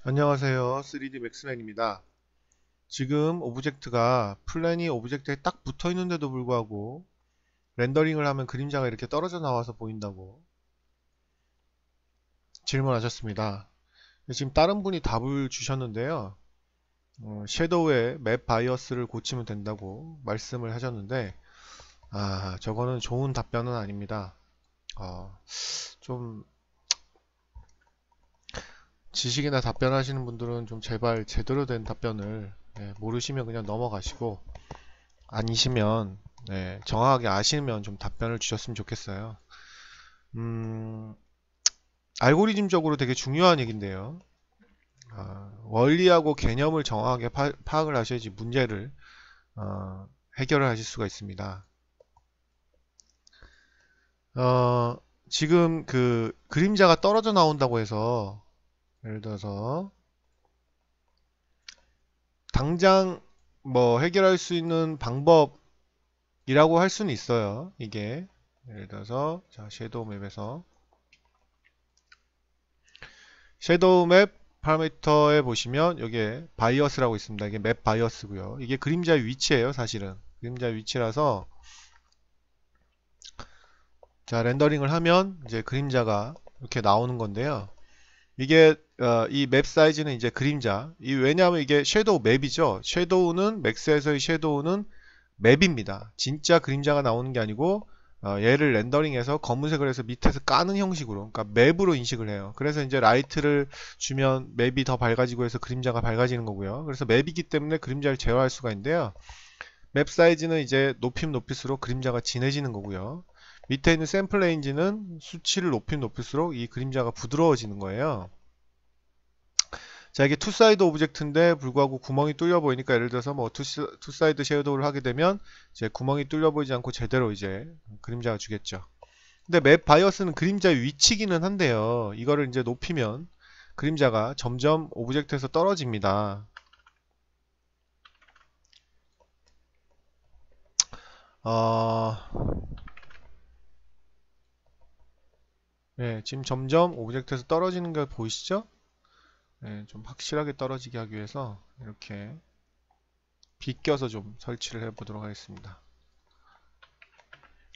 안녕하세요. 3D 맥스맨입니다. 지금 오브젝트가 플랜이 오브젝트에 딱 붙어 있는데도 불구하고 렌더링을 하면 그림자가 이렇게 떨어져 나와서 보인다고 질문하셨습니다. 지금 다른 분이 답을 주셨는데요. 섀도우의 맵 바이어스를 고치면 된다고 말씀을 하셨는데 저거는 좋은 답변은 아닙니다. 좀 지식이나 답변하시는 분들은 좀 제발 제대로 된 답변을 모르시면 그냥 넘어가시고 아니시면 정확하게 아시면 좀 답변을 주셨으면 좋겠어요. 음, 알고리즘적으로 되게 중요한 얘기인데요. 원리하고 개념을 정확하게 파악을 하셔야지 문제를 해결을 하실 수가 있습니다. 어, 지금 그 그림자가 떨어져 나온다고 해서 예를 들어서 당장 뭐 해결할 수 있는 방법이라고 할 수는 있어요. 이게 예를 들어서 자, 섀도우 맵에서 섀도우 맵 파라미터에 보시면 여기에 바이어스라고 있습니다. 이게 맵 바이어스고요. 이게 그림자의 위치예요, 사실은. 그림자의 위치라서 자, 렌더링을 하면 이제 그림자가 이렇게 나오는 건데요. 이게 이 맵 사이즈는 이제 그림자. 왜냐하면 이게 섀도우 맵이죠. 섀도우는 맥스에서의 섀도우는 맵입니다. 진짜 그림자가 나오는 게 아니고 얘를 렌더링해서 검은색을 해서 밑에서 까는 형식으로, 그러니까 맵으로 인식을 해요. 그래서 이제 라이트를 주면 맵이 더 밝아지고 해서 그림자가 밝아지는 거고요. 그래서 맵이기 때문에 그림자를 제어할 수가 있는데요. 맵 사이즈는 이제 높이면 높일수록 그림자가 진해지는 거고요. 밑에 있는 샘플 레인지는 수치를 높이면 높일수록 이 그림자가 부드러워지는 거예요. 자, 이게 투사이드 오브젝트인데 불구하고 구멍이 뚫려 보이니까 예를 들어서 뭐 투사이드 섀도우를 하게 되면 이제 구멍이 뚫려 보이지 않고 제대로 이제 그림자가 주겠죠. 근데 맵 바이어스는 그림자의 위치기는 한데요. 이거를 이제 높이면 그림자가 점점 오브젝트에서 떨어집니다. 어, 지금 점점 오브젝트에서 떨어지는 게 보이시죠? 좀 확실하게 떨어지게 하기 위해서 이렇게 비껴서 좀 설치를 해보도록 하겠습니다.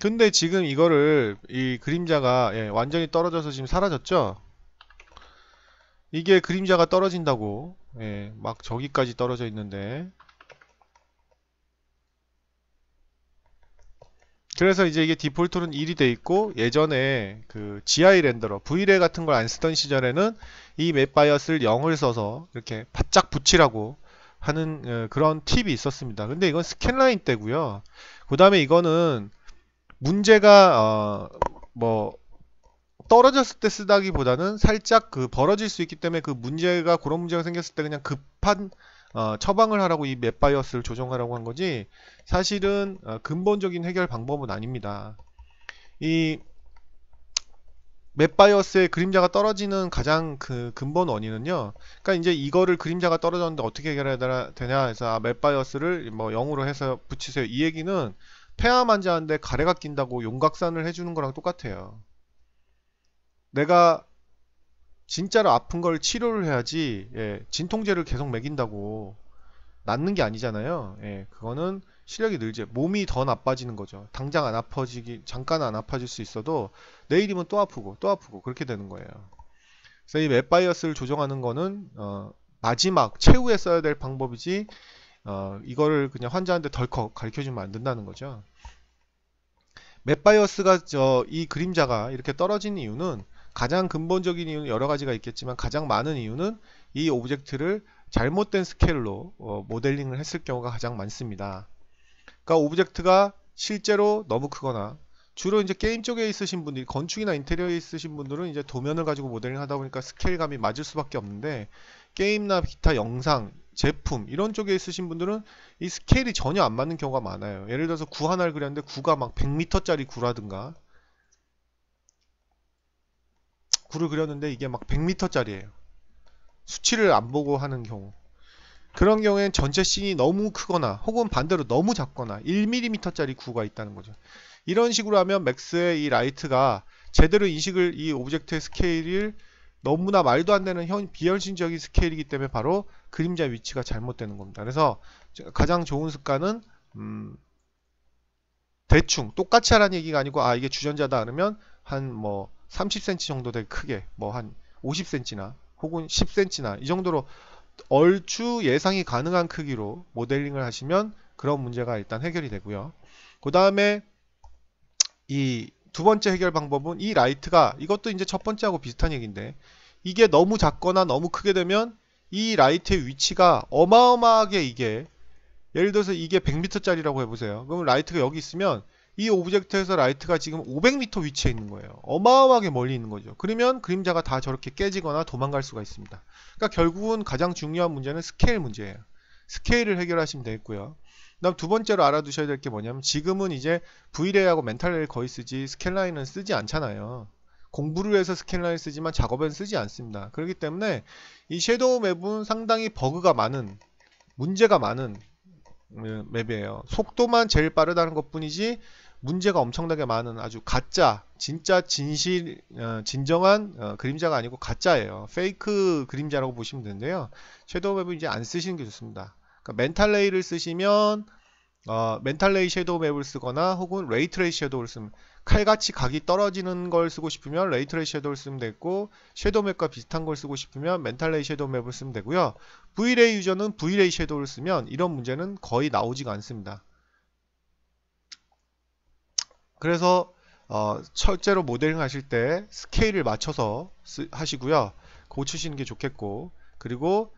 근데 지금 이거를 이 그림자가 완전히 떨어져서 지금 사라졌죠? 이게 그림자가 떨어진다고 막 저기까지 떨어져 있는데 그래서 이제 이게 디폴트로는 1이 돼 있고 예전에 그 GI 렌더러 Vray 같은 걸 안 쓰던 시절에는 이 맵 바이어스를 0을 써서 이렇게 바짝 붙이라고 하는 그런 팁이 있었습니다. 근데 이건 스캔라인 때고요. 그 다음에 이거는 문제가 뭐 떨어졌을 때 쓰다기보다는 살짝 그 벌어질 수 있기 때문에 그 문제가 그런 문제가 생겼을 때 그냥 급한 처방을 하라고 이 맵 바이어스를 조정하라고 한 거지 사실은 근본적인 해결 방법은 아닙니다. 이 맵 바이어스의 그림자가 떨어지는 가장 그 근본 원인은요. 그러니까 이제 이거를 그림자가 떨어졌는데 어떻게 해결해야 되냐 해서 맵 바이어스를 뭐 0으로 해서 붙이세요. 이 얘기는 폐암 환자인데 가래가 낀다고 용각산을 해주는 거랑 똑같아요. 내가 진짜로 아픈 걸 치료를 해야지 진통제를 계속 먹인다고 낫는 게 아니잖아요. 그거는 시력이 늘지 몸이 더 나빠지는 거죠. 당장 안 아파지기 잠깐 안 아파질 수 있어도 내일이면 또 아프고 또 아프고 그렇게 되는 거예요. 그래서 이 맵바이어스를 조정하는 거는 마지막 최후에 써야 될 방법이지 이거를 그냥 환자한테 덜컥 가르쳐주면 안 된다는 거죠. 맵바이어스가 이 그림자가 이렇게 떨어진 이유는 가장 근본적인 이유는 여러 가지가 있겠지만 가장 많은 이유는 이 오브젝트를 잘못된 스케일로 모델링을 했을 경우가 가장 많습니다. 그러니까 오브젝트가 실제로 너무 크거나 주로 이제 게임 쪽에 있으신 분들이 건축이나 인테리어에 있으신 분들은 이제 도면을 가지고 모델링 하다 보니까 스케일감이 맞을 수밖에 없는데 게임이나 기타 영상, 제품 이런 쪽에 있으신 분들은 이 스케일이 전혀 안 맞는 경우가 많아요. 예를 들어서 구 하나를 그렸는데 구가 막 100m짜리 구라든가 구를 그렸는데 이게 막 100m짜리예요. 수치를 안 보고 하는 경우. 그런 경우엔 전체 씬이 너무 크거나 혹은 반대로 너무 작거나 1mm짜리 구가 있다는 거죠. 이런 식으로 하면 맥스의 이 라이트가 제대로 인식을 이 오브젝트의 스케일을 너무나 말도 안 되는 비현실적인 스케일이기 때문에 바로 그림자 위치가 잘못되는 겁니다. 그래서 가장 좋은 습관은 대충 똑같이 하라는 얘기가 아니고 이게 주전자다 그러면 한 뭐 30cm 정도 되게 크게 뭐 한 50cm나 혹은 10cm나 이 정도로 얼추 예상이 가능한 크기로 모델링을 하시면 그런 문제가 일단 해결이 되고요. 그 다음에 이 두 번째 해결 방법은 이 라이트가 이것도 이제 첫 번째하고 비슷한 얘기인데 이게 너무 작거나 너무 크게 되면 이 라이트의 위치가 어마어마하게 이게 예를 들어서 이게 100m짜리라고 해보세요. 그럼 라이트가 여기 있으면 이 오브젝트에서 라이트가 지금 500m 위치에 있는 거예요. 어마어마하게 멀리 있는 거죠. 그러면 그림자가 다 저렇게 깨지거나 도망갈 수가 있습니다. 그러니까 결국은 가장 중요한 문제는 스케일 문제예요. 스케일을 해결하시면 되겠고요. 그다음 두 번째로 알아두셔야 될 게 뭐냐면 지금은 이제 V레이하고 멘탈레이를 거의 쓰지 스캔라인은 쓰지 않잖아요. 공부를 위해서 스캔라인을 쓰지만 작업엔 쓰지 않습니다. 그렇기 때문에 이 섀도우 맵은 상당히 버그가 많은 문제가 많은 맵이에요. 속도만 제일 빠르다는 것 뿐이지 문제가 엄청나게 많은 아주 가짜 진짜 진실 진정한 그림자가 아니고 가짜예요. 페이크 그림자라고 보시면 되는데요. 섀도우 맵은 이제 안 쓰시는 게 좋습니다. 그러니까 멘탈레이를 쓰시면 멘탈레이 섀도우 맵을 쓰거나 혹은 레이트레이스 섀도우를 쓰면 칼같이 각이 떨어지는 걸 쓰고 싶으면 레이트레이스 섀도우를 쓰면 되고 섀도우 맵과 비슷한 걸 쓰고 싶으면 멘탈레이 섀도우 맵을 쓰면 되고요. V레이 유저는 V레이 섀도우를 쓰면 이런 문제는 거의 나오지가 않습니다. 그래서 철제로 모델링 하실 때 스케일을 맞춰서 하시고요. 고치시는 게 좋겠고 그리고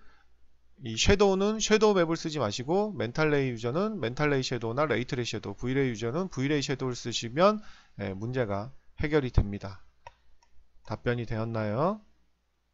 이 섀도우는 섀도우 맵을 쓰지 마시고 멘탈레이 유저는 멘탈레이 섀도우나 레이트레이 섀도우, V레이 유저는 V레이 섀도우를 쓰시면 문제가 해결이 됩니다. 답변이 되었나요?